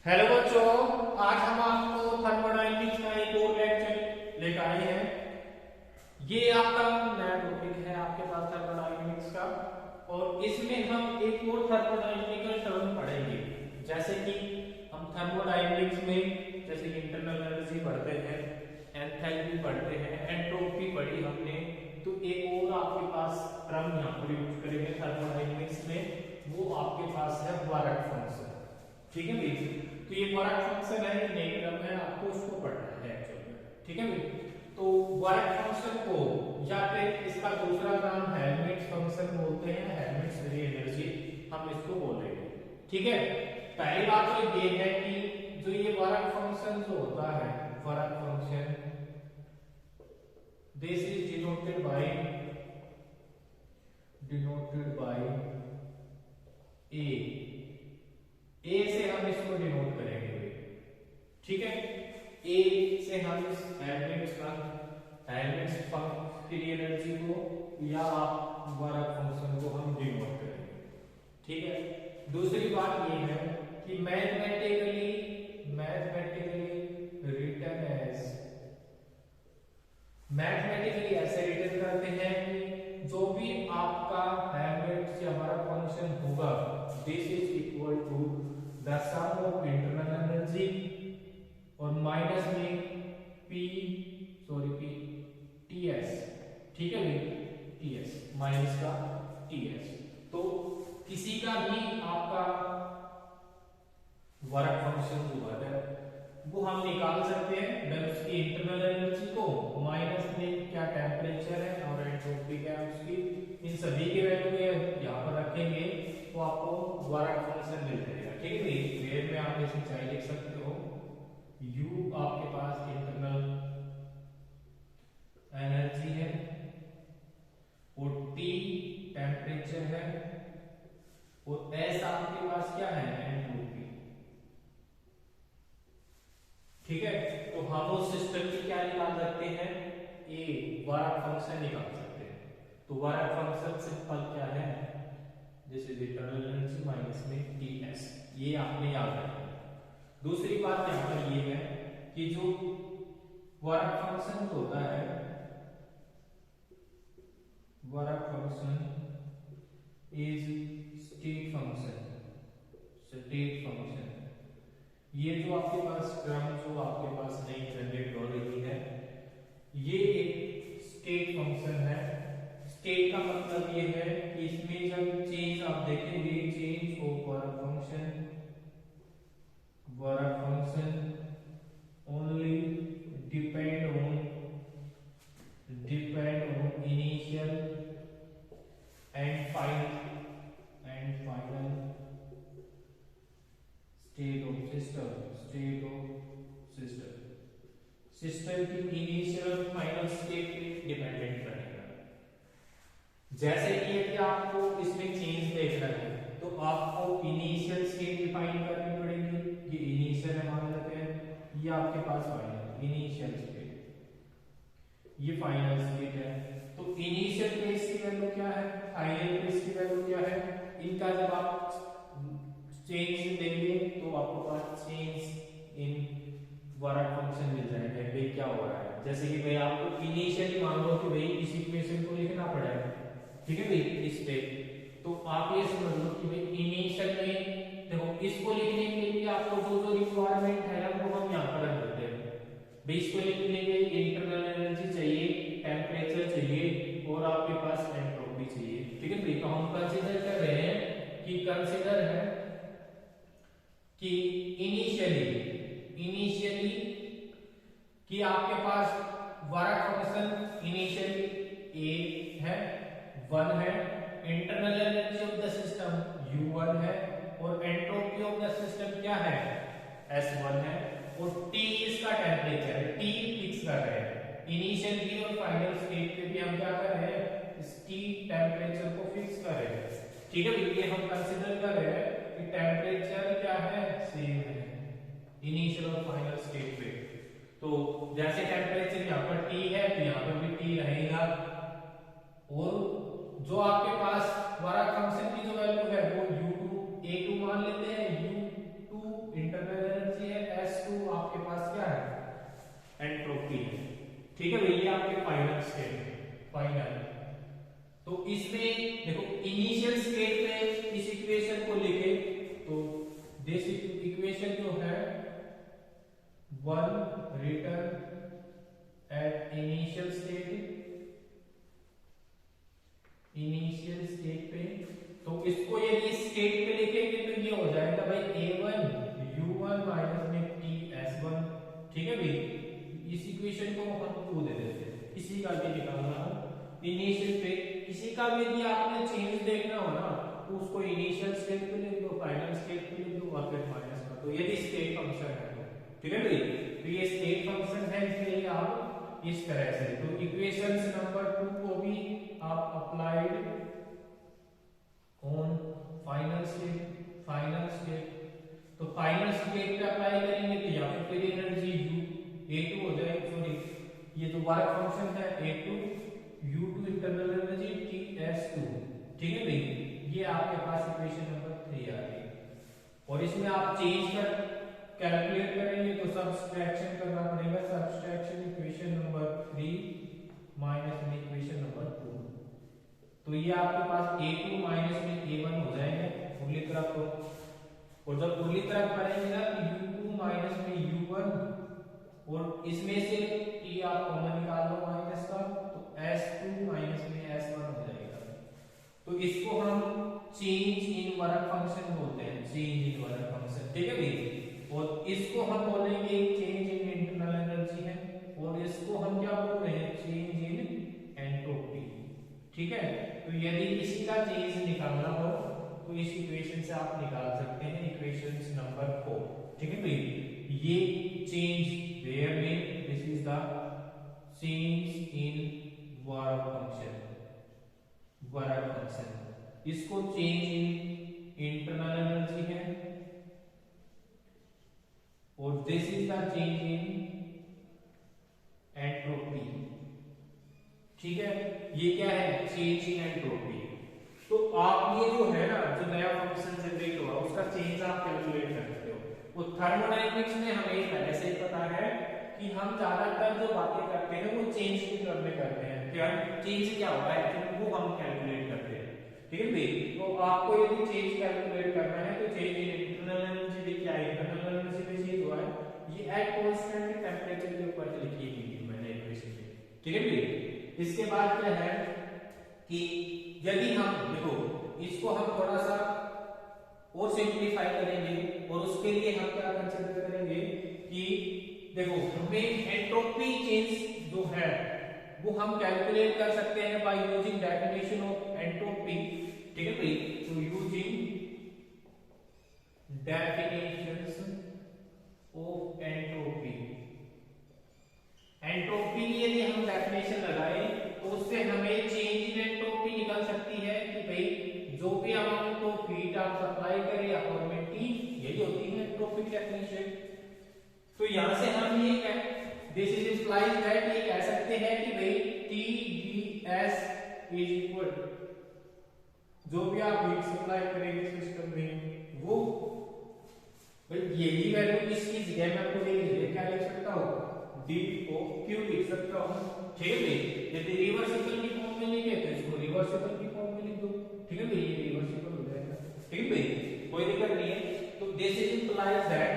Hello बच्चों, आज हम आपको थर्मोडायनेमिक्स का एक और लेक्चर लेकर आए हैं। ये आपका नया टॉपिक है आपके पास थर्मोडायनेमिक्स का, और इसमें हम एक और थर्मोडायनेमिकल टर्म पढ़ेंगे। जैसे कि हम थर्मोडायनेमिक्स में जैसे कि इंटरनल एनर्जी पढ़ते हैं, एंथैल्पी पढ़ते हैं, एंट्रोपी पढ़ी हमने, तो एक और आपके पास टर्म यहाँ पर यूज करेंगे थर्मोडायनेमिक्स में, वो आपके पास है वर्क फंक्शन। ठीक है भाई, तो ये वर्क फंक्शन है, ये नई टर्म है, आपको उसको पढ़ना है एक्चुअली में। ठीक है भाई, तो वर्क फंक्शन को या फिर इसका दूसरा नाम हेल्महोल्ट्ज फंक्शन बोलते हैं, हेल्महोल्ट्ज फ्री एनर्जी हम इसको बोलेंगे। ठीक है, पहली बात तो ये है कि जो ये वर्क फंक्शन जो होता है, work function this is denoted by A से हम इसको डिनोट करेंगे। ठीक है, ए से हम इस हेल्महोल्ट्ज फ्री एनर्जी को या आप वर्क फंक्शन को हम डिनोट करेंगे। ठीक है, दूसरी बात ये है कि मैथमेटिकली ऐसे रिटर्न करते हैं कि जो भी आपका हेल्महोल्ट्ज या वर्क फंक्शन होगा, this is equal to the sum of internal energy और माइनस में पी टीएस। ठीक है भाई, टीएस माइनस का टीएस। तो किसी का भी आपका वर्क फंक्शन जो है वो हम निकाल सकते हैं, देन उसकी इंटरनल एनर्जी को माइनस में क्या टेम्परेचर है और एंट्रोपी क्या है उसकी, इन सभी के वैल्यू यहाँ पर रखेंगे तो आपको वर्क फंक्शन मिल जाएगा। ठीक है भाई, वेव में आप इसे चाहे लिख सकते हो, U आपके पास इंटरनल एनर्जी है और T टेम्परेचर है और S आपके पास क्या है, एंट्रोपी। ठीक है, तो हम उस सिस्टम की क्या निकाल सकते हैं, ए वर्क फंक्शन निकाल सकते हैं। तो वर्क फंक्शन सिंपल क्या है, this is internal energy minus में टीएस, ये आपने याद रखना। दूसरी बात यहां पर ये है कि जो वर्क फंक्शन होता है, work function is state function. ये जो आपके पास टर्म जो आपके पास नई जनरेट हो रही है, ये एक स्टेट फंक्शन है। स्टेट का मतलब ये है कि इसमें जब चेंज आप देखेंगे, change of work function only depend on initial and final system की इनिशियल और फाइनल स्टेट पे डिपेंडेंट रहेगा। जैसे कि यदि आपको इसमें चेंज देखना है तो आपको इनिशियल स्टेट डिफाइन करनी पड़ेगी। ये इनिशियल है मान लेते हैं, ये आपके पास फाइनल, इनिशियल स्टेट, ये फाइनल स्टेट है। तो इनिशियल पे इसकी वैल्यू क्या है, फाइनल पे इसकी वैल्यू क्या है, इनका जब आप चेंज देंगे तो आपको पास चेंज इन वर्क फंक्शन मिल जाएगा। भाई क्या हो रहा है, जैसे कि भाई आपको इनिशियली मान लो कि भाई इस इक्वेशन को लिखना पड़ेगा। ठीक है भाई, इस पे तो आप ये समझ लो कि भाई इनिशियल में देखो, इसको लिखने के लिए आपको जो रिक्वायरमेंट है वो हम यहाँ पर रख देते हैं। भाई इसको लिखने के लिए इंटरनल एनर्जी चाहिए, टेम्परेचर चाहिए और आपके पास एंट्रोपी चाहिए। ठीक है भाई, तो हम कंसीडर कर रहे हैं कि कंसीडर है कि इनिशियली कि आपके पास वर्क फंक्शन इनिशियली ए है, 1 है, internal energy of the system U1 है और एंट्रोपी ऑफ द सिस्टम क्या है, S1 है, और T इसका टेम्परेचर है, T फिक्स कर रहे हैं। इनिशियल भी और फाइनल स्टेट पे भी हम क्या कर रहे हैं, इस T टेम्परेचर को फिक्स कर रहे हैं। ठीक है, ये हम कंसीडर कर रहे हैं कि टेम्परेचर क्या है, सेम है इनिशियल और फाइनल स्टेट पे। तो जैसे टेम्परेचर यहाँ पर T है तो यहाँ पर भी T रहेगा, और जो आपके पास वर्क फंक्शन की जो वैल्यू है वो U2 A2 मान लेते हैं, U2 इंटरनल स्टेट फाइनल। तो इसमें देखो इनिशियल स्टेट में इस इक्वेशन को लिखे तो दिस इक्वेशन जो है 1 रिटर्न एट इनिशियल स्टेट पे, तो इसको यदि स्टेट पे लिखेंगे तो ये हो जाएगा भाई a1 u1 माइनस में t s1। ठीक है भाई, इस इक्वेशन को हम 2 दे देते हैं, किसी का भी निकालना हो इनिशियल पे, किसी का भी यदि आपने चेंज देखना हो ना तो उसको इनिशियल स्टेट पे लिख दो, फाइनल स्टेट पे लिख दो और फिर माइनस कर दो, यदि स्टेट फंक्शन है तो। ठीक है भाई, तो ये स्टेट फंक्शन है, इसलिए आप इस तरह से, तो इक्वेशंस नंबर 2 को भी आप अप्लाइड ऑन फाइनल स्टेट, तो फाइनल स्टेट पे अप्लाई करेंगे तो यहाँ पे फिर एनर्जी u a2 हो जाएगी, सॉरी ये तो वर्क फंक्शन है a2 u2 internal energy t s2। ठीक है भाई, ये आपके पास इक्वेशन नंबर 3 आ गई, और इसमें आप चेंज कर कैलकुलेट करेंगे तो सब्सट्रैक्शन करना पड़ेगा, सब्सट्रैक्शन इक्वेशन नंबर 3 माइनस में इक्वेशन नंबर 2, तो ये आपके पास a2 माइनस में a1 हो जाएंगे उर्ली तरफ को, और जब उर्ली तरफ करेंगे ना तो u2 माइनस में u1, और इसमें से t आप कॉमन निकाल लो माइनस का, तो s2 माइनस में s1 हो जाएगा। तो इसको हम चेंज इन वर्क फंक्शन बोलते हैं, चेंज इन वर्क फंक्शन। ठीक है भाई, और इसको हम बोलेंगे चेंज इन इंटरनल एनर्जी है, और इसको हम क्या बोल रहे हैं, चेंज इन एंट्रोपी। ठीक है, तो यदि किसी का चेंज निकालना हो तो इस इक्वेशन से आप निकाल सकते हैं, इक्वेशन नंबर 4। ठीक है भाई, ये चेंज वेयर में this is the change in work function, इसको चेंज इन इंटरनल एनर्जी है, और this is the change in entropy. ठीक है, ये क्या है, चेंज इन एंट्रोपी। तो आप ये जो है ना, जो नया फंक्शन जनरेट हुआ उसका चेंज आप कैलकुलेट कर सकते हो। वो थर्मोडायनेमिक्स में हमें पहले से ही पता है कि हम ज्यादातर जो बातें करते हैं वो चेंज के टर्म में करते हैं, क्या चेंज क्या होता है एक्चुअली वो हम कैलकुलेट करते हैं। ठीक है भाई, तो आपको यदि चेंज कैलकुलेट करना है तो चेंज इन इंटरनल एनर्जी भी क्या है, इंटरनल एनर्जी में चेंज हुआ है, ये एट कांस्टेंट टेंपरेचर के ऊपर लिखी गई है मैंने इक्वेशन में। ठीक है भाई, इसके बाद क्या है कि यदि हम देखो इसको हम थोड़ा सा और सिंपलीफाई करेंगे, और उसके लिए हम क्या कंसीडर करेंगे कि देखो हमें एंट्रोपी चेंज जो है वो हम कैलकुलेट कर सकते हैं by using definition of entropy. ठीक है भाई, तो using definitions of entropy, entropy की यदि हम डेफिनेशन लगाए तो उससे हमें चेंज इन एंट्रोपी निकल सकती है कि भाई जो भी अमाउंट ऑफ हीट आप सप्लाई करें या फॉर्मेट टी, यही होती है एंट्रोपी की डेफिनेशन। तो यहां से हम ये कह दिस इज इंप्लाइज दैट ये कह सकते हैं कि भाई T D S is equal, जो भी आप हीट सप्लाई करेंगे सिस्टम में वो भाई यही वैल्यू इसकी जगह में आपको देंगे, क्या लिख सकता हूं, डी ओ क्यू लिख सकता हूं। ठीक है भाई, यदि रिवर्सिबल की फॉर्म में लिखे तो इसको रिवर्सिबल की फॉर्म में लिख दो। ठीक है भाई, ये रिवर्सिबल हो जाएगा। ठीक है भाई, कोई दिक्कत नहीं है। तो दिस इज इंप्लाइज दैट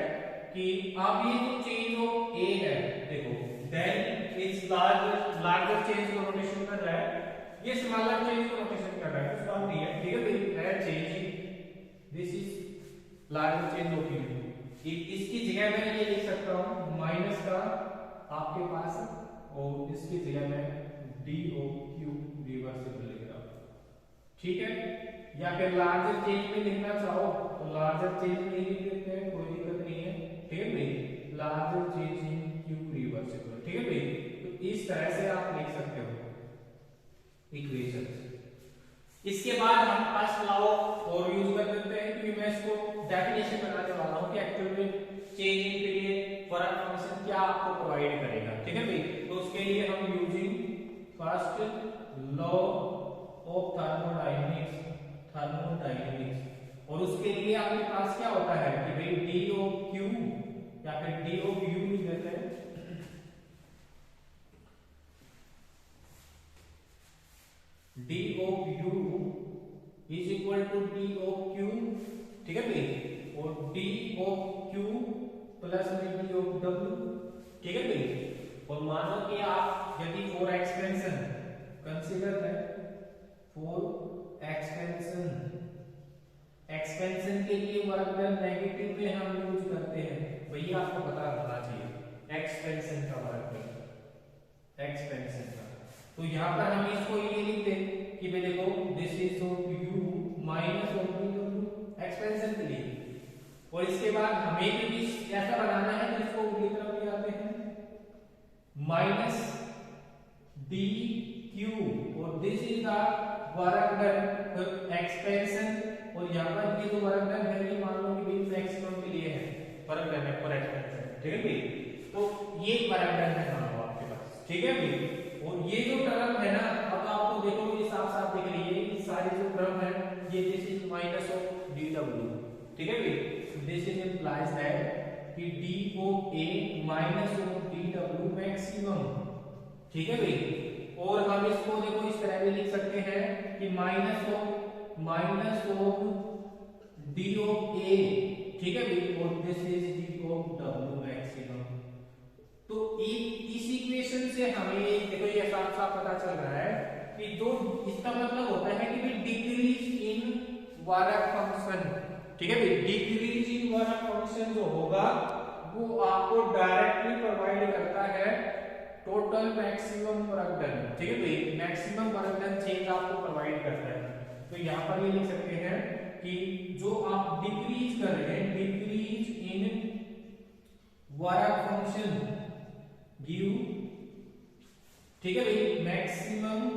कि अब ये जो चेंज ऑफ ए है, देखो देन इज लार्जर चेंज को रोटेशन कर रहा है, ये स्मॉलर चेंज को रोटेशन कर रहा है, कुछ बात नहीं है। ठीक है भाई, है change, this is larger change of A, इसकी जगह मैं ये लिख सकता हूं माइनस का आपके पास, और इसकी जगह में डी ओ क्यू रिवर्सिबल लिख रहा हूं। ठीक है, या फिर लार्जर चेंज में लिखना चाहो तो लार्जर चेंज में ही लिख देते हैं, कोई दिक्कत नहीं है। ठीक है भाई, larger change in Q reversible. ठीक है भाई, तो इस तरह से आप लिख सकते हो इक्वेशन। इसके बाद हम फर्स्ट लॉ और यूज कर देते हैं, क्योंकि मैं इसको डेफिनेशन बनाने वाला हूं कि एक्चुअल में change in period work function क्या आपको प्रोवाइड करेगा। ठीक है भाई, तो उसके लिए हम using first law of thermodynamics, और उसके लिए आपके पास क्या होता है कि भाई डी ओ क्यू या फिर डी ओ यू लिख देते हैं, is equal to D of Q, ठीक है भाई, और डी ऑफ क्यू प्लस में डी ऑफ डब्ल्यू, ठीक है भाई। और मानो कि आप यदि फॉर एक्सपेंशन कंसीडर है, फॉर एक्सपेंशन के लिए वर्क डन नेगेटिव में हम यूज करते हैं, भैया आपको पता होना चाहिए एक्सपेंशन का वर्क डन, एक्सपेंशन का। तो यहाँ पर हम इसको ये लिखते हैं कि भाई देखो this is of you minus of W expansion के लिए, और इसके बाद हमें भी ऐसा बनाना है तो इसको उल्टी तरफ ले आते हैं माइनस डी क्यू, और this is the work done expansion, और यहाँ पर ये जो वर्क डन है ये मान लो कि मैक्सिमम के लिए है, वर्क डन है फॉर एक्सपेंशन, ठीक है भाई। तो ये वर्क डन है मान लो आपके पास, ठीक है भाई। और ये जो टर्म है ना, अब आपको देखो ये साफ साफ दिख रही है, ये सारी जो टर्म है ये this is minus of D W, ठीक है भाई। दिस इज इंप्लाइज दैट कि D of A minus of D W maximum, ठीक है भाई। और हम इसको देखो इस तरह भी लिख सकते हैं कि माइनस ऑफ डी ऑफ ए, ठीक है भाई, और this is D of W maximum. तो इस इक्वेशन से हमें देखो ये साफ साफ पता चल रहा है कि जो इसका मतलब होता है कि डिक्रीज इन वर्क फंक्शन, ठीक है भाई, डिक्रीज इन वर्क फंक्शन जो होगा वो आपको डायरेक्टली प्रोवाइड करता है टोटल मैक्सिमम वर्क डन, ठीक है भाई, मैक्सिमम वर्क डन चेंज आपको प्रोवाइड करता है। तो यहाँ पर ये लिख सकते हैं कि जो आप डिक्रीज कर रहे हैं, decrease in work function give, ठीक है भाई, maximum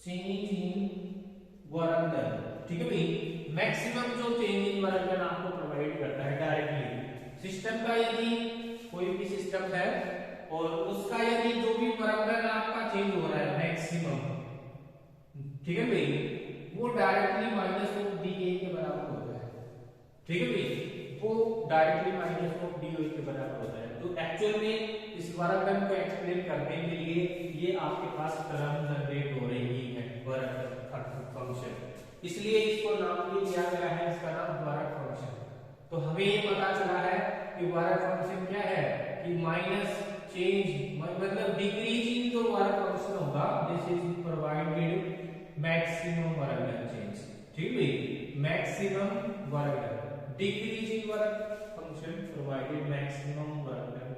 change in work done, ठीक है भाई। मैक्सिमम जो चेंज इन वर्क डन आपको प्रोवाइड करता है डायरेक्टली सिस्टम का, यदि कोई भी सिस्टम है और उसका यदि जो भी वर्क डन आपका चेंज हो रहा है मैक्सिमम, ठीक है भाई, वो directly minus of D A के बराबर होता है, ठीक है भाई, वो directly minus of D A के बराबर होता है। तो एक्चुअल में इस वर्क डन को एक्सप्लेन करने के लिए ये आपके पास टर्म जनरेट हो रही है वर्क फंक्शन, इसलिए इसको नाम भी दिया गया है, इसका नाम वर्क फंक्शन। तो हमें ये पता चला है कि वर्क फंक्शन क्या है कि माइनस चेंज मतलब डिक्रीज इन जो वर्क फंक्शन होगा this is provided maximum work done change, ठीक है, maximum work done, decrease in work function provided maximum work done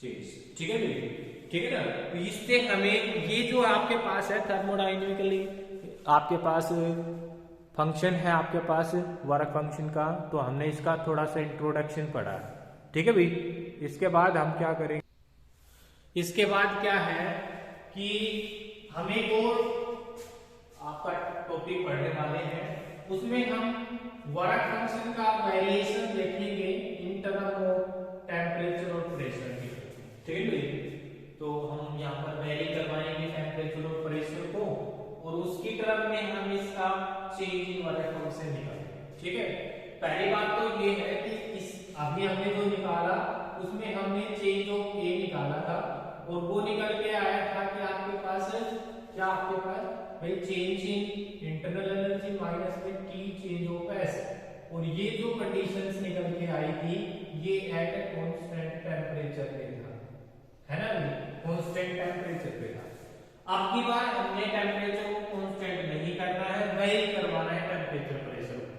change, ठीक है भाई, ठीक है ना। तो इससे हमें ये जो आपके पास है थर्मोडायनेमिकली आपके पास फंक्शन है आपके पास वर्क फंक्शन का, तो हमने इसका थोड़ा सा इंट्रोडक्शन पढ़ा, ठीक है भाई। इसके बाद हम क्या करेंगे, इसके बाद क्या है कि हमें को आपका टॉपिक पढ़ने वाले हैं, उसमें हम वर्क फंक्शन का वेरिएशन देखेंगे इन टर्म ऑफ टेम्परेचर और प्रेशर के, ठीक है भाई। तो हम यहाँ पर वेरी करवाएंगे टेम्परेचर और प्रेशर को, और उसकी टर्म में हम इसका चेंज इन वर्क फंक्शन निकालेंगे, ठीक है। पहली बात तो ये है कि इस अभी हमने जो निकाला उसमें हमने चेंज ऑफ ए निकाला था, और वो निकल के आया था कि आपके पास क्या, आपके पास भाई change in internal energy minus में टी चेंज ऑफ एस, और ये जो कंडीशंस निकल के आई थी ये एट ए कांस्टेंट टेम्परेचर पे था, है ना भाई, कांस्टेंट टेम्परेचर पे था। अब की बार हमने टेम्परेचर को कांस्टेंट नहीं करना है, वेरी करवाना है टेम्परेचर प्रेशर को,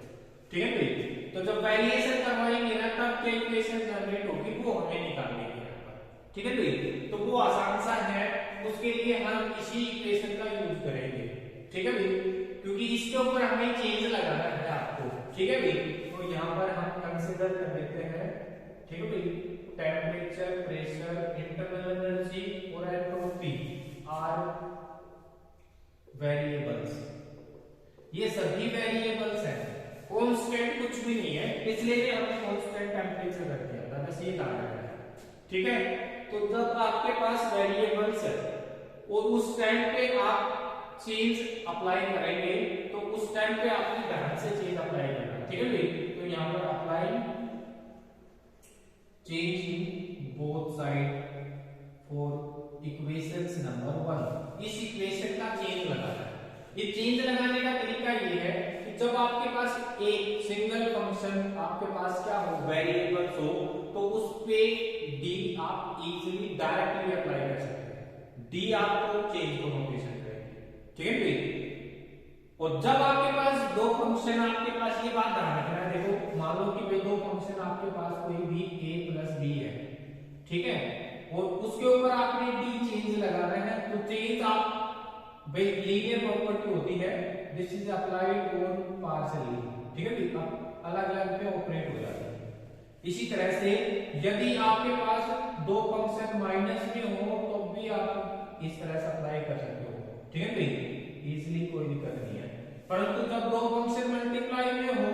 ठीक है भाई। तो जब वेरिएशन करवाएंगे ना तब कैलकुलेशन जनरेट होगी, वो हमें निकालनी है यहाँ पर, ठीक है भाई। तो वो आसान सा है, उसके लिए हम इसी इक्वेशन का यूज करेंगे, ठीक है भाई, क्योंकि इसके ऊपर हमें चेंज लगाना है आपको, ठीक है भाई। तो यहाँ पर हम कंसीडर कर लेते हैं, ठीक है भाई, टेम्परेचर, प्रेशर, इंटरनल एनर्जी और एंट्रोपी आर वेरिएबल्स, ये सभी वेरिएबल्स हैं, कांस्टेंट कुछ भी नहीं है, इसलिए हमने कांस्टेंट टेम्परेचर रख दिया था, बस ये ध्यान रखना है, ठीक है। तो जब आपके पास वेरिएबल्स है और उस टाइम पे आप चेंज अप्लाई करेंगे, तो उस टाइम पे आपने ध्यान से चेंज अप्लाई करना है, ठीक है भाई। तो यहाँ पर apply change in both side for equations number 1, इस इक्वेशन का चेंज लगाना है। ये चेंज लगाने का तरीका ये है कि जब आपके पास एक सिंगल फंक्शन आपके पास क्या हो, वेरिएबल्स हो, तो उस पे डी आप इजीली डायरेक्टली अप्लाई कर सकते हैं। डी आपको चेंज को नोटेशन करेगी, ठीक है भाई। और जब आपके पास दो फंक्शन, आपके पास ये बात ध्यान रखना है, देखो मान लो कि वे दो फंक्शन आपके पास कोई भी a प्लस बी है, ठीक है, और उसके ऊपर आपने डी चेंज लगाना है, तो चेंज आप भाई लीनियर प्रॉपर्टी होती है, this is applied on partially, ठीक है भाई, अब अलग अलग पे ऑपरेट हो जाती है। इसी तरह से यदि आपके पास दो फंक्शन माइनस में हो तो भी आप इस तरह से अप्लाई कर सकते हो, ठीक है भाई, इजीली, कोई दिक्कत नहीं है। परंतु जब दो फंक्शन मल्टीप्लाई में हो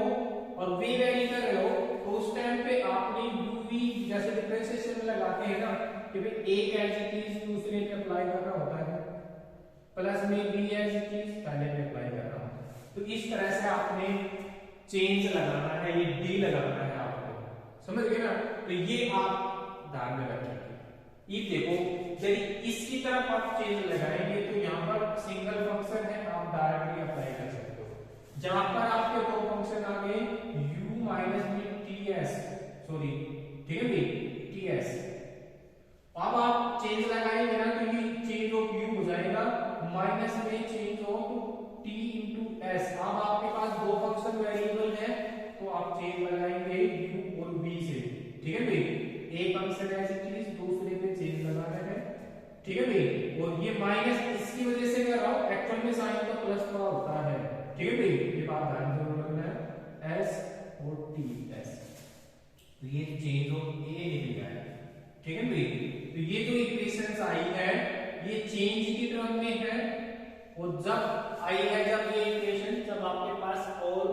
और वे वैरी कर रहे हो, तो उस टाइम पे आपने यूवी जैसे डिफरेंशिएशन में लगाते हैं ना कि भाई एक एज इट इज दूसरे पे अप्लाई करना होता है, प्लस में बी एज इट इज पहले पे अप्लाई करना होता है। तो इस तरह से आपने चेंज लगाना है, ये डी लगाना है आपको, समझ गए ना। तो ये आप ध्यान में रखें। ये देखो यदि इसकी तरफ आप चेंज लगाएंगे तो यहाँ पर सिंगल फंक्शन है, आप डायरेक्टली अप्लाई कर सकते हो। जहां पर आपके दो फंक्शन आ गए u माइनस में ts, सॉरी, ठीक है भाई, ts, अब आप चेंज लगाएंगे ना तो ये चेंज ऑफ u हो जाएगा माइनस में change of t into s। अब आपके पास दो फंक्शन वेरिएबल है तो आप चेंज लगाएंगे u और v से, ठीक है भाई, एक फंक्शन है चीज दूसरे पे चेंज लगाना है, ठीक है भाई। और ये माइनस इसकी वजह से कर रहा हूं, एक्चुअल में साइन तो प्लस का होता है, ठीक है भाई, ये बात ध्यान जरूर रखना है, s और t s, तो ये चेंज ऑफ a निकल गया है, ठीक है भाई। तो ये जो इक्वेशंस आई है ये चेंज की टर्म में है, और जब आई है जब ये इक्वेशन जब आपके पास ऑल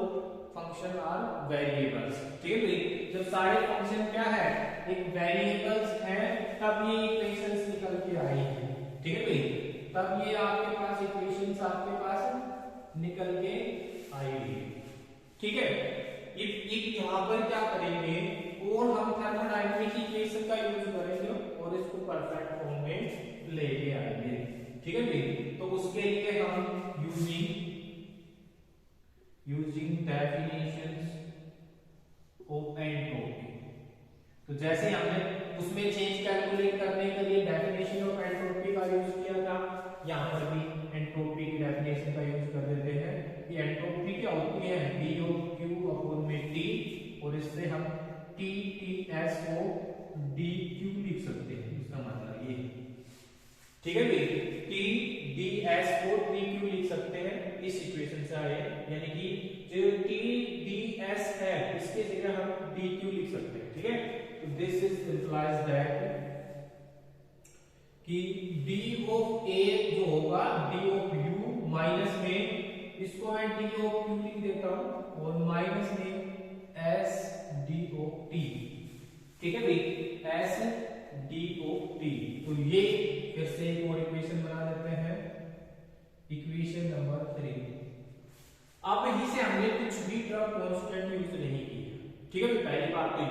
फंक्शन आर वेरिएबल्स, ठीक है भाई, जब सारे फंक्शन क्या है एक वेरिएबल्स है तब ये इक्वेशंस निकल के आई है, ठीक है भाई, तब ये आपके पास इक्वेशंस आपके पास निकल के आएगी, ठीक है। एक यहां पर क्या करेंगे, और हम थर्मोडायनामिक इक्वेशन का यूज करेंगे और इसको परफेक्ट फॉर्म में लेके आएंगे, ठीक है भाई। तो उसके लिए हम यूजिंग डेफिनेशंस ऑफ एंट्रोपी, तो जैसे हमने उसमें चेंज कैलकुलेट करने के लिए डेफिनेशन ऑफ एंट्रोपी का यूज किया था, यहां पर भी एंट्रोपी की डेफिनेशन का यूज कर देते हैं कि एंट्रोपी क्या होती है, d ऑफ q अपॉन में t, और इससे हम t ts को dq लिख सकते हैं, इसका मतलब ये, ठीक है भाई, t ds को dq लिख सकते हैं, इस इक्वेशन से आए, यानी कि जो t ds है इसके जगह हम dq लिख सकते हैं, ठीक है। तो दिस इज इंप्लाइज दैट कि d ऑफ a जो होगा d ऑफ u माइनस में इसको मैं d ऑफ q लिख देता हूं, और माइनस में s d ऑफ t, ठीक है भाई, s d ऑफ t। तो ये फिर से एक और इक्वेशन बना देते हैं, इक्वेशन नंबर 3। अब यहीं से हमने कुछ भी टर्म कांस्टेंट यूज नहीं की, ठीक है भाई, पहली बात तो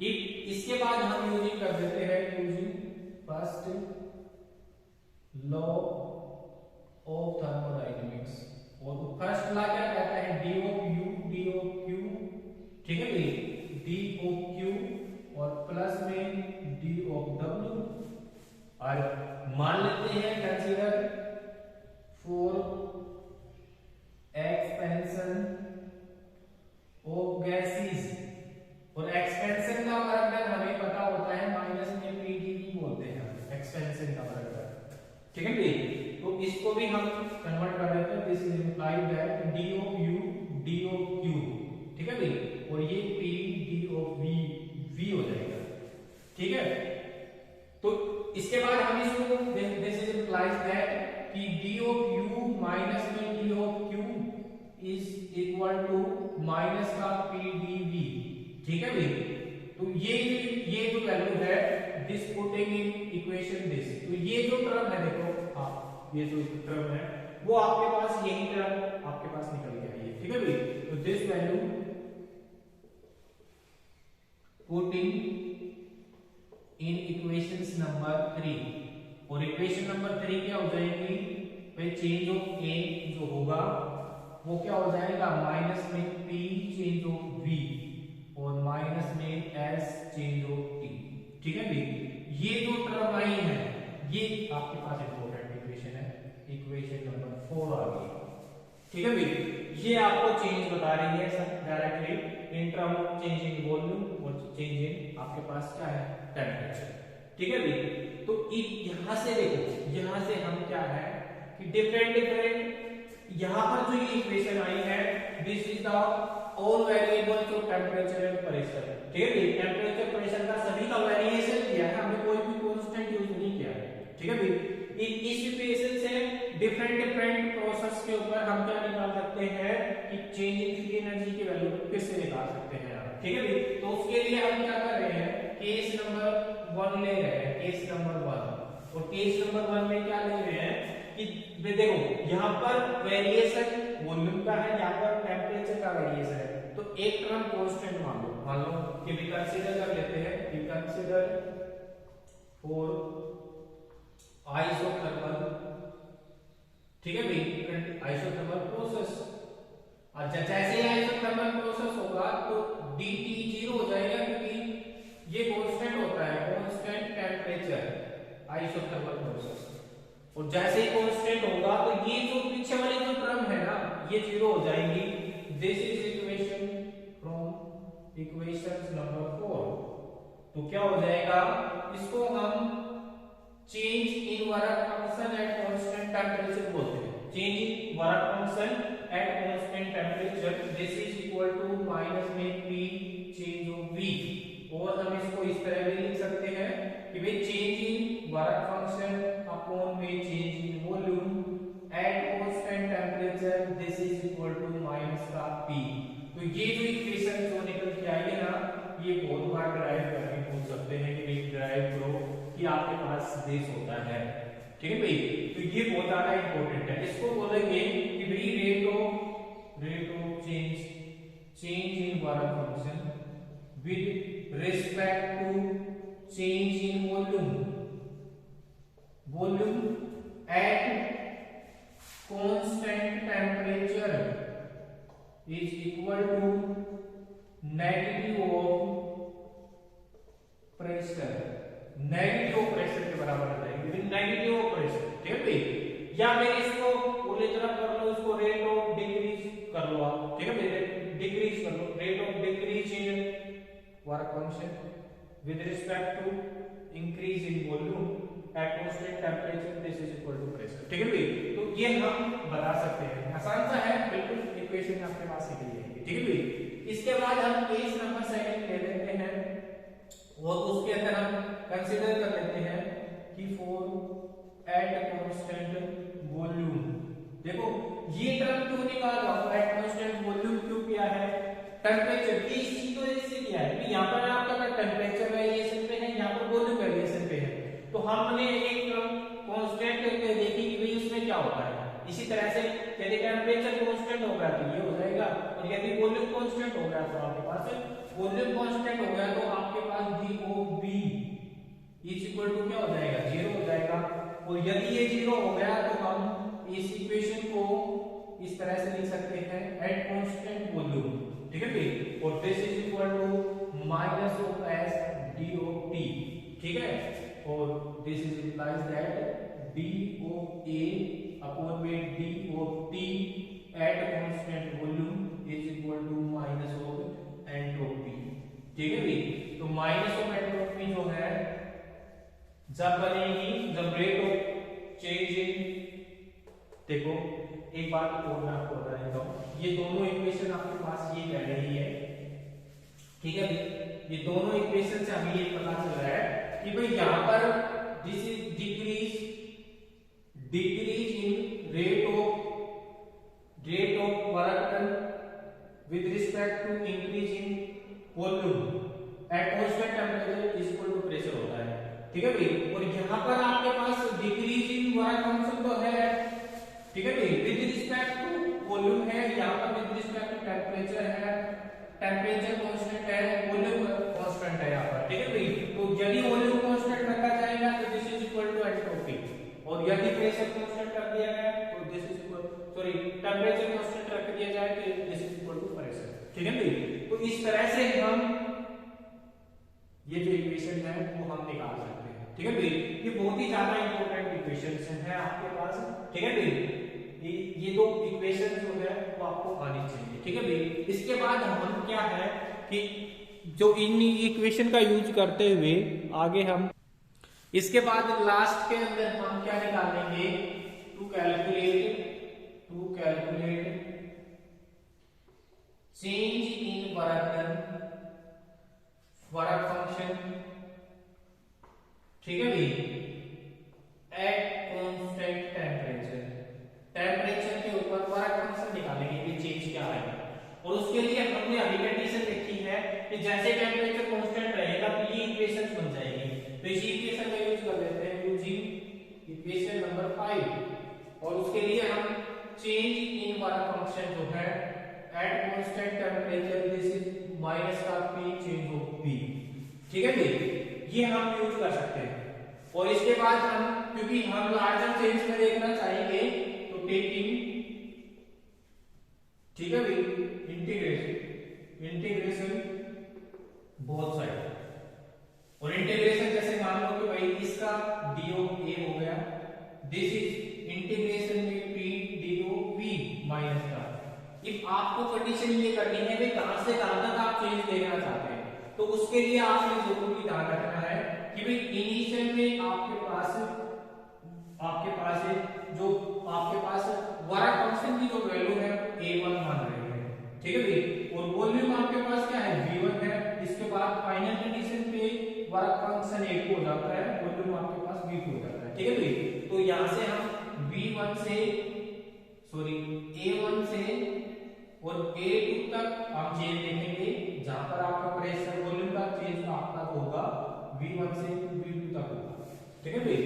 ये इसके बाद हम यूजिंग कर देते हैं using first law of thermodynamics, और फर्स्ट लॉ क्या कहता है, d of u d of q, ठीक है भाई, d ऑफ q और प्लस में d ऑफ w, और मान लेते हैं consider for expansion of gases, और एक्सपेंशन का बराबर हमें पता होता है माइनस में pdv बोलते हैं एक्सपेंशन का बराबर, ठीक है भाई। तो इसको भी हम कन्वर्ट कर देते हैं, this is implied that d of u d of q, ठीक है भाई, और ये p d ऑफ v हो जाएगा, ठीक है। तो इसके बाद हम इसको दिस इज इंप्लाइज दैट कि d ऑफ u माइनस में d of q is equal to minus का pdv, ठीक है भाई। तो ये जो वैल्यू है this putting in equation this, तो ये जो टर्म है देखो आप, ये जो टर्म है वो आपके पास यही टर्म आपके पास निकल के आई है, ठीक है भाई। तो this value putting in equations number 3, और इक्वेशन नंबर 3 क्या हो जाएगी, भाई चेंज ऑफ ए जो होगा वो क्या हो जाएगा, माइनस में पी चेंज ऑफ वी और माइनस में एस चेंज ऑफ टी। ठीक है भाई, ये जो टर्म आई है ये आपके पास इंपॉर्टेंट इक्वेशन है, इक्वेशन नंबर 4 आ गई। ठीक है भाई, ये आपको चेंज बता रही है sir directly in term of change in volume और चेंज इन आपके पास क्या है, टेम्परेचर। ठीक है भाई, तो यहां से देखो, यहां से हम क्या है कि डिफरेंट डिफरेंट यहां पर जो ये इक्वेशन आई है, this is the all variables of temperature and pressure. ठीक है भाई, टेम्परेचर प्रेशर का सभी का वेरिएशन किया है, हमने कोई भी कांस्टेंट यूज नहीं किया है। ठीक है भाई, इस इक्वेशन से डिफरेंट डिफरेंट प्रोसेस के ऊपर हम क्या निकाल सकते हैं कि चेंज इन फ्री एनर्जी की वैल्यू कैसे निकाल सकते हैं। ठीक है भाई, तो उसके लिए हम क्या कर रहे हैं, केस नंबर 1 ले रहे हैं, केस नंबर 1। और केस नंबर 1 में क्या ले रहे हैं कि देखो यहाँ पर वेरिएशन वॉल्यूम का है, यहाँ पर टेम्परेचर का वेरिएशन है, तो एक टर्म कांस्टेंट मान लो कि भी कंसीडर कर लेते हैं, कि कंसीडर फॉर आइसोथर्मल। ठीक है भाई, आइसोथर्मल प्रोसेस, और जैसे ही आइसोथर्मल प्रोसेस होगा तो dt 0 हो जाएगा, क्योंकि ये कांस्टेंट होता है, कांस्टेंट टेम्परेचर आइसोथर्मल प्रोसेस। और जैसे ही कांस्टेंट होगा तो ये जो पीछे वाली जो टर्म है ना ये 0 हो जाएंगी। This is equation from equation number 4। तो क्या हो जाएगा, इसको हम change in work function at constant temperature बोलते हैं। Change in work function at constant temperature, this is equal to minus में पी चेंज ऑफ वी। और हम इसको इस तरह भी लिख सकते हैं कि भाई change in work function upon में change in volume at constant temperature, this is equal to minus का पी। तो ये जो इक्वेशन जो निकल के आई है ना, ये बहुत बार ड्राइव करके पूछ सकते हैं कि भाई ड्राइव करो कि आपके पास दिस होता है। ठीक है भाई, तो ये बहुत ज्यादा इंपॉर्टेंट है। इसको बोलेंगे कि भाई rate of change in work function with respect to change in volume at constant temperature is equal to negative of pressure. Negative of pressure के बराबर आ जाएगी, नेगेटिव ऑफ प्रेशर। ठीक है भाई, या फिर इसको उल्टी तरफ कर लो, इसको रेट ऑफ डिक्रीज कर लो आप। ठीक है भाई, डिक्रीज कर लो, rate of decrease in work function with respect to increase in volume at constant temperature, this is equal to pressure. ठीक है भाई, तो ये हम बता सकते हैं, आसान सा है बिल्कुल, इक्वेशन आपके पास ही है। ठीक है भाई, इसके बाद हम केस नंबर 2 ले लेते हैं और उसके अंदर हम कंसीडर कर लेते हैं कि फॉर एट कांस्टेंट वॉल्यूम। देखो ये टर्म क्यों निकाला, एट कांस्टेंट वॉल्यूम क्यों किया है, टेम्परेचर की इसी तो इससे किया है कि यहां पर आपका टेम्परेचर वेरिएशन पे है, यहां पर वॉल्यूम वेरिएशन पे है। तो हमने एक टर्म कांस्टेंट करके देखी कि भाई उसमें क्या होता है। इसी तरह से यदि टेम्परेचर कांस्टेंट हो गया तो ये हो जाएगा, और यदि वॉल्यूम कांस्टेंट हो गया तो आपके पास वॉल्यूम कांस्टेंट हो गया तो आपके पास v of b is equal to क्या हो जाएगा, 0 हो जाएगा। और यदि ये 0 हो गया तो हम इस इक्वेशन को इस तरह से लिख सकते हैं एट कांस्टेंट वॉल्यूम। ठीक है भाई, और this is equal to minus of s d of t। ठीक है, और this is implies that d of a upon में d of t at constant volume is equal to minus of entropy. ठीक है भाई, तो माइनस ऑफ एंट्रोपी जो है जब बनेगी जब रेट ऑफ चेंज इन, देखो एक बात और मैं आपको बता देता हूं, ये दोनों इक्वेशन आपके पास ये कह रही है। ठीक है भाई, ये दोनों इक्वेशन से हमें ये पता चल रहा है कि भाई यहां पर this is decrease in rate of work done with respect to increase in volume at constant temperature is equal to pressure होता है। ठीक है भाई, और यहां पर आपके पास डिक्रीज इन वर्क फंक्शन तो है। ठीक है भाई, विद रिस्पेक्ट टू वॉल्यूम है, यहां पर विद रिस्पेक्ट टू टेम्परेचर है, टेम्परेचर कांस्टेंट है, वॉल्यूम कांस्टेंट है यहां पर। ठीक है भाई, तो यदि वॉल्यूम कांस्टेंट रखा जाएगा तो this is equal to entropy, और यदि प्रेशर कांस्टेंट रख दिया गया तो this is equal, sorry temperature constant रख दिया जाए तो this is equal to pressure. ठीक है भाई, तो इस तरह से हम ये जो इक्वेशन है वो हम निकाल सकते हैं। ठीक है भाई, ये बहुत ही ज्यादा इंपॉर्टेंट इक्वेशंस हैं आपके पास। ठीक है भाई, ये दो इक्वेशन जो है वो आपको आनी चाहिए। ठीक है भाई, इसके बाद हम क्या है कि जो इन इक्वेशन का यूज करते हुए आगे हम इसके बाद लास्ट के अंदर हम क्या निकालेंगे, to calculate change in work done, work function. ठीक है भाई, एट कांस्टेंट टेम्परेचर, टेम्परेचर के ऊपर वर्क फंक्शन निकालेंगे कि चेंज क्या है। और उसके लिए हमने अभी कंडीशन लिखी है कि जैसे टेम्परेचर कांस्टेंट रहेगा तो ये इक्वेशन बन जाएगी। तो इसी इक्वेशन का यूज कर लेते हैं, यूजिंग इक्वेशन नंबर 5। और उसके लिए हम चेंज इन वर्क फंक्शन जो है eight constant temperature, this is minus का पी चेंज ऑफ पी। ठीक है भाई, ये हम यूज कर सकते हैं। और इसके बाद हम, क्योंकि हम लार्जर चेंज में देखना चाहेंगे, तो टेकिंग, ठीक है भाई, इंटीग्रेशन बोथ साइड। और इंटीग्रेशन जैसे मान लो कि भाई इसका डी ऑफ ए हो गया, दिस इज इंटीग्रेशन में P D of V minus का। इफ आपको कंडीशन ये करनी है कि कहां से कहां तक आप चेंज देखना चाहते हैं, तो उसके लिए आपने जरूरी ध्यान रखना है कि भाई इनिशियल में आपके पास वर्क फंक्शन की जो वैल्यू है a1 मान रही है। ठीक है भाई, और वॉल्यूम आपके पास क्या है, v1 है। इसके बाद फाइनल कंडीशन पे वर्क फंक्शन a2 हो जाता है, वॉल्यूम आपके पास v2 हो जाता है। ठीक है भाई, तो यहां से हम v1 से, सॉरी a1 से और a2 तक हम चेंज देखेंगे, जहां पर आपका प्रेशर वॉल्यूम का चेंज आपका होगा v1 से v2 तक होगा। ठीक है भाई,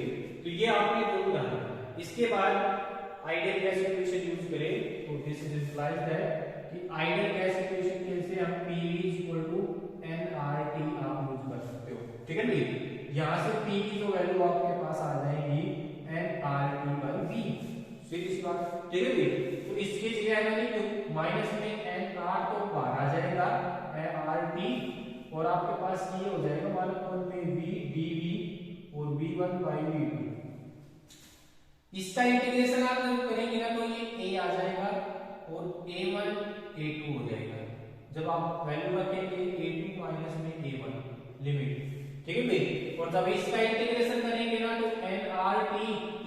तो ये आपने जरूर ध्यान रखना। इसके बाद आइडियल गैस इक्वेशन यूज करें तो दिस इज इंप्लाइज दैट कि आइडियल गैस इक्वेशन के से हम PV nRT आप यूज कर सकते हो। ठीक है भाई, यहां से P की जो वैल्यू आपके पास आ जाएगी nRT/V, सीधी सी बात। ठीक है भाई, तो इसकी जगह मैंने माइनस में nR तो बाहर आ जाएगा nRT, और आपके पास ये हो जाएगा 1 में V dV और V1/V2। इसका इंटीग्रेशन आप जब करेंगे ना तो ये a आ जाएगा और a1 a2 हो जाएगा। जब आप वैल्यू रखेंगे a2 माइनस में a1 लिमिट। ठीक है भाई, और जब इसका इंटीग्रेशन करेंगे ना तो nRT,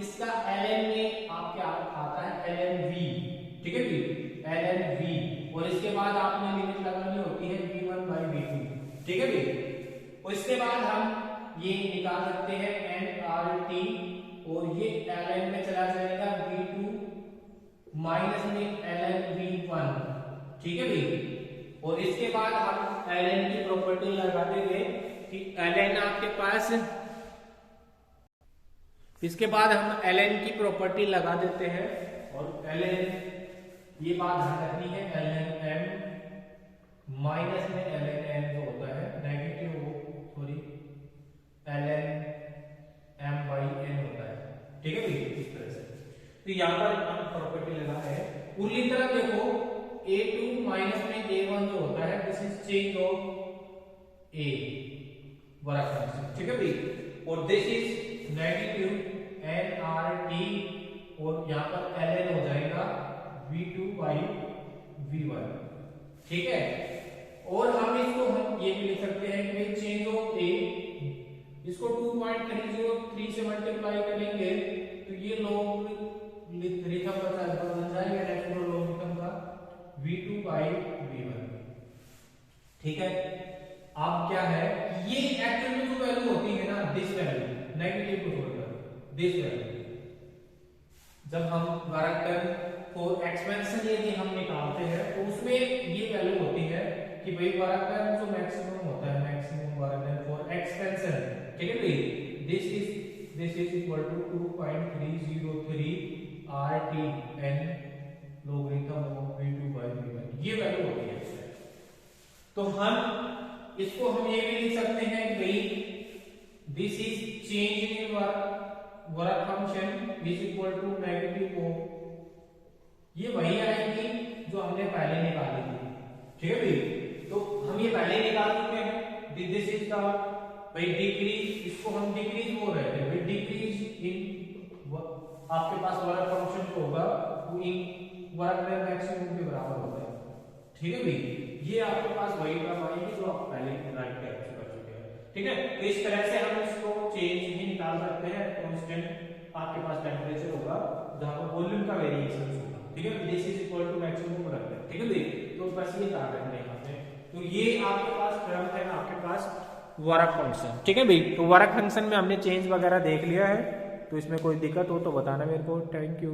इसका ln में आपके आता है lnV। ठीक है भाई, lnV, और इसके बाद आपने लिमिट लगानी होती है v1/v2। ठीक है भाई, और इसके बाद हम ये निकाल सकते हैं nRT, और ये ln में चला जाएगा v2 माइनस में lnV1। ठीक है भाई, और इसके बाद हम ln की प्रॉपर्टी लगा देंगे कि ln आपके पास, इसके बाद हम ln की प्रॉपर्टी लगा देते हैं, और ln ये बात ध्यान रखनी है, ln m माइनस में ln n जो होता है नेगेटिव, सॉरी ln m/n होता है। ठीक है भाई, इस तरह से। तो यहां पर हम प्रॉपर्टी लगा है। उरली तरफ देखो a2 माइनस में a1 जो होता है, this is change of a work function. ठीक है भाई, और दिस इज नेगेटिव nRT, और यहां पर ln हो जाएगा v2/v1। ठीक है, और हम इसको हम ये भी लिख सकते हैं कि चेंज ऑफ a, इसको 2.303 से मल्टीप्लाई करेंगे तो ये लॉगरिथम बन जाएगा, नेचुरल लॉगरिथम का v2/v1। ठीक है, अब क्या है, ये एक्चुअल में जो वैल्यू होती है ना, दिस वैल्यू नेगेटिव को छोड़कर दिस वैल्यू, जब हम वर्क डन को एक्सपेंशन यदि हम निकालते हैं तो उसमें ये वैल्यू होती है कि भाई वर्क डन जो मैक्सिमम होता है, maximum work done for expansion. ठीक है भाई, this is equal to 2.303 RTn logarithm of v2/v1, ये वैल्यू होती है। तो हम इसको हम ये भी लिख सकते हैं कि भाई this is change in work work function is equal to negative ओ, ये वही आएगी जो हमने पहले निकाली थी, ठीक है भाई। तो हम ये पहले निकाल चुके हैं, दिस इज द भाई डिक्रीज, इसको हम डिक्रीज बोल रहे थे भाई, डिक्रीज इन आपके पास वर्क फंक्शन जो होगा वो इन वर्क में मैक्सिमम के बराबर होता है, ठीक है भाई। ये आपके पास वही टर्म आएगी जो आप पहले राइट कर चुके हैं, ठीक है। तो इस तरह से हम इसको चेंज भी निकाल सकते हैं, कांस्टेंट आपके पास टेंपरेचर होगा जहां पर वॉल्यूम का वेरिएशन होगा, ठीक है। This is equal to maximum रखते हैं, ठीक है भाई। तो बस ये याद रखना है यहाँ पे। तो ये आपके पास टर्म है आपके पास वर्क फंक्शन, ठीक है भाई। तो वर्क फंक्शन में हमने चेंज वगैरह देख लिया है, तो इसमें कोई दिक्कत हो तो बताना मेरे को। Thank you.